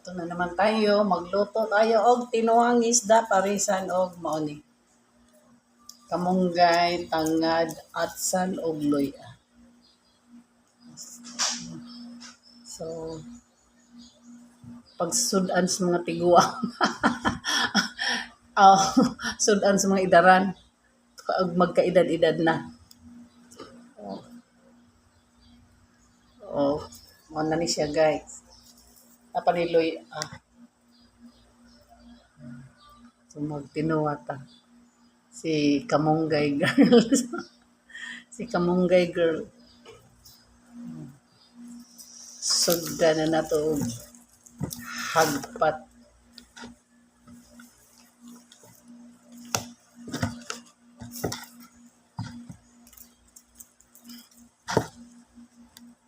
Ito na naman tayo, magluto tayo og tinuang isda parisan og mauni. Kamunggay, tangad, atsan og luya. So, pagsudan sa mga tiguang. Oh, sudan sa mga idaran. Pag magkaedad-edad na. Oh, mo na ni siya guys. Napaniloy so magtinuwa ta. Si Kamunggay girl. Si Kamunggay girl. Sugda na na to og hagpat.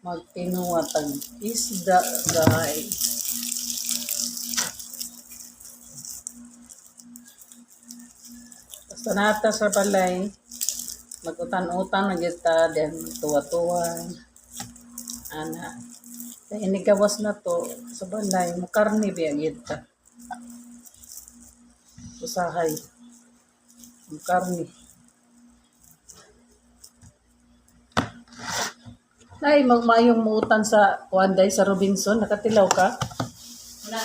Magtinuwa tag isda guys. Basta nata sa balay, magutan-utan na kita, then tuwa-tuwa. Ana. Inigawas na to sa balay, makarni biya kita. Usahay. Makarni. Ay, magmayong muutan sa Wanday sa Robinson. Nakatilaw ka? Wala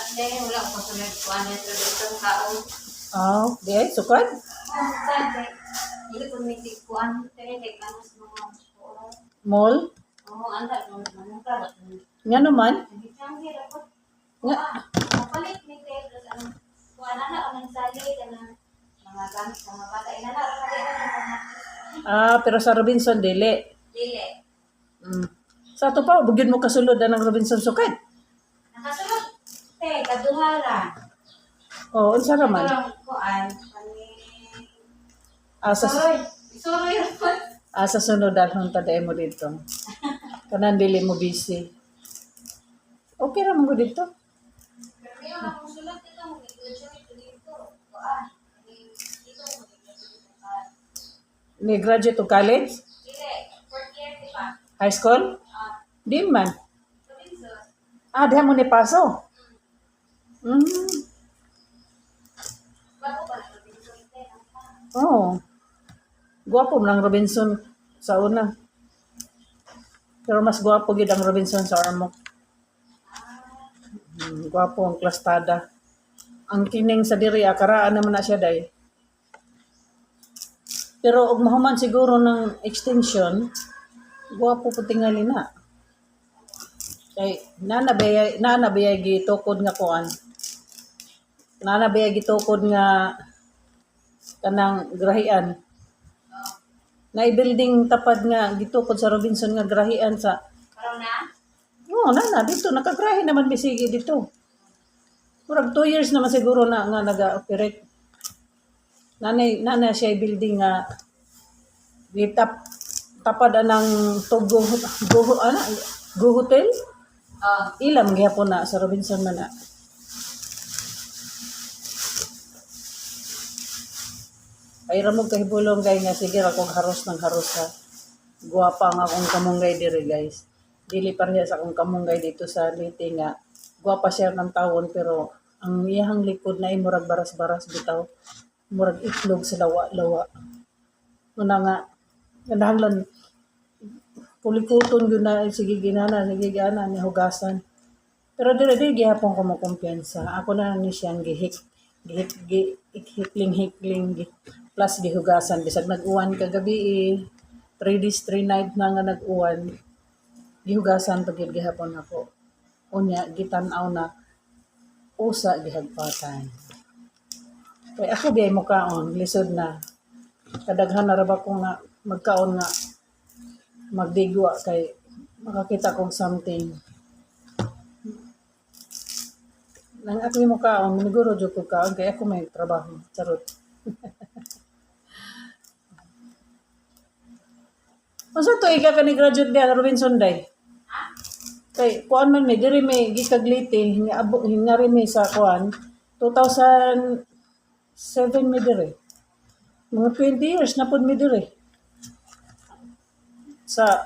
ko sa nagkuhanan sa dito kaon. Oh, di ay, sukad? Hindi ko nitikuan. Kaya kay kanos mga Mall? Oo, anda ko naman ka. Nga naman? Hindi siyang hirap ko. Nga. Mapalit ni Ted ang kuan na ang sali kana mga gamit sa mga bata ina na Pero sa Robinson, dili. dili. Sa ato pa, bugyan mo kasulod ng Robinson sukad. Nakasulod. Kaduharan. Oo, unsa raman? Kuan Sa Sorry. sa sunod dalhon ta mo dito. Kanan dili mo busy. Okay ra mo dito. Pero yung akong sulat dito mo dito. Kuan. Dito mo dito. Ni graduate to college? Dili, 4th year di ba? High school? Di man. Robinson. Diha mo ni paso. Bago ba na Robinson Oo. Guwapo man ang Robinson sa una. Pero mas guwapo gid ang Robinson sa Ormoc. Guwapo ang klastada. Ang kining sa diri karaan naman na siya day. Pero og mahuman siguro ng extension, guwapo po tingali na. Kay nanabaya gitukod nga kuan. Nanabaya gitukod nga kanang grahian. Building tapad nga gitukod sa Robinson nga grahian sa Karon na? Oo, dito nakagrahe naman bisigi dito. Murag 2 years naman siguro na nga naga-operate. Nanay siya building nga tapad anang go hotel. Ilam gyapon na sa Robinson man na. Ay ramog kahibulong kay nga sige ra kog haros ng haros ha. Guwapa nga akong kamunggay diri guys. Dili pareha sa akong kamunggay dito sa Liti nga. Guwapa siya ng tawon pero ang iyang likod na murag baras-baras bitaw. Murag itlog sa lawa-lawa. Una nga kanahanglan pulikuton yun na sige ginana ni hugasan. Pero dili gihapon ko mo kumpiyansa. Ako na ni siyang hikling plus gihugasan bisag nag-uwan kagabi 3 days 3 night na nga nag-uwan gihugasan pag gihapon ako unya gitan-aw na usa gihagpatan kay ako biyay mo kaon lisod na kadaghan na ra ba ko nga magkaon nga magdigwa kay makakita kong something nang ako mo kaon maniguro jud ko kaon kay ako may trabaho charot. Masa to ika ka ni graduate dia Robinson day? Kay kuan man may diri may gikagliti hinari may sa kuan 2007 mi diri. Mga 20 years na pud mi diri. Sa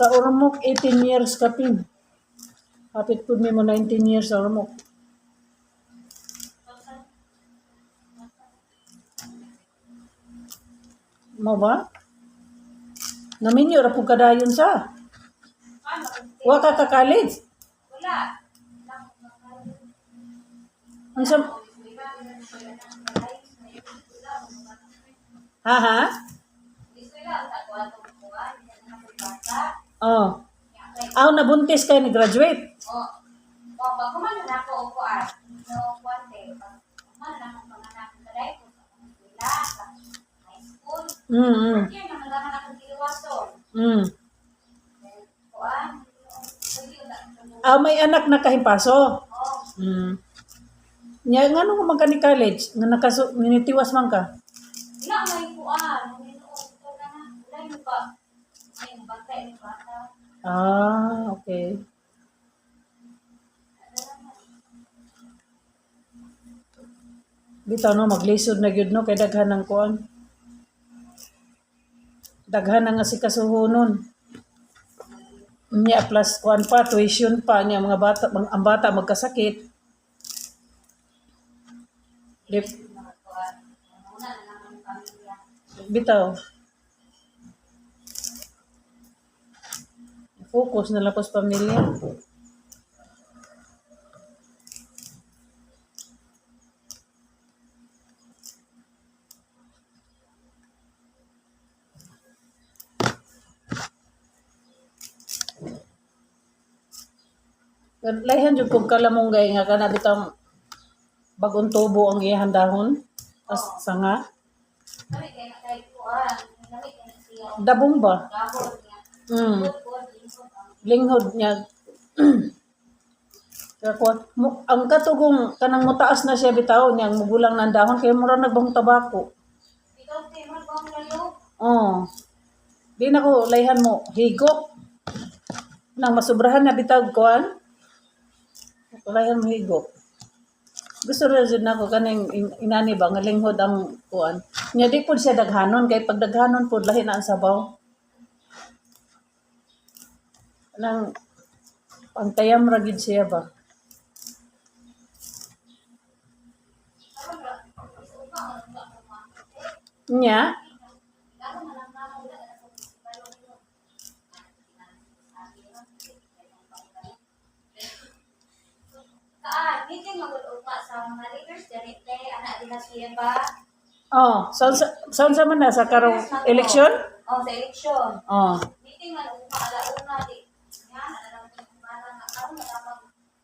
Ormoc 18 years kapin. Hapit po mo 19 years or mo. Mo ba? Naminyo ra po kadayon sa. Paano? Wa ka ka-college. Wala. Unsa ha ha? Oh. Aw nabuntis kay ni graduate. Pag kumano na ako upuan, no, kwante, pag kumano na akong panganak ng kaday ko, sa eskwela, sa high school, yan, naman akong kiliwason. Kuan, pwede yun na. Aw may anak na kahimpaso. Oh, Nya ngano ko man ka ni college nga ninitiwas man ka. wala may kuan, may noon, ito na na, wala yung ba, may bata, may bata. Ah, okay. Bitaw no maglisod na gyud no kay daghan ng kuan. Daghan na nga si kasuhunon. Nya plus kuan pa tuition pa niya mga bata ang bata magkasakit. Dip, Mga kuan, una na naman yung pamilya. bitaw. Focus na lang po sa pamilya. Layhan jud kog kalamonggay nga kana bitang bagong tubo ang iyang dahon. As sanga. Kami kaya na kahit kuan, kami kaya na siya, Dabong ba? gahon niya. Mm. Good, lingkod ang Linghod niya. Kaya kuwan, ang katugong kanang mutaas na siya bitaw niyang mugulang ng dahon kay mura nagbang tabako. ikaw, Timon, kung layo, Oh. Di na ko layhan mo higop. Nang masubrahan na bitaw kuan. Layhan mo higop. Gusto ra jud nako kaning inani ba nga linghod ang kuan. Nya di pud siya daghanon kay pag daghanon pud lahi na ang sabaw. Nang pangtayam ra gid siya ba. Nya meeting mag-upa sa mga leaders, ganite, anak din na siya ba? oh, saan sa man na sa karong eleksyon? Oh, sa eleksyon. Oh. Meeting mag-upa, alauna, di. Yan, alam mo kung paano nga karoon,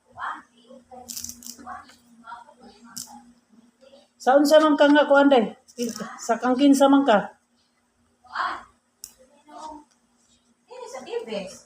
kuan, di, kuan, Saan sa man ka nga kuan day? Sa kangkin sa man ka? kuan. Ini sa Tibes.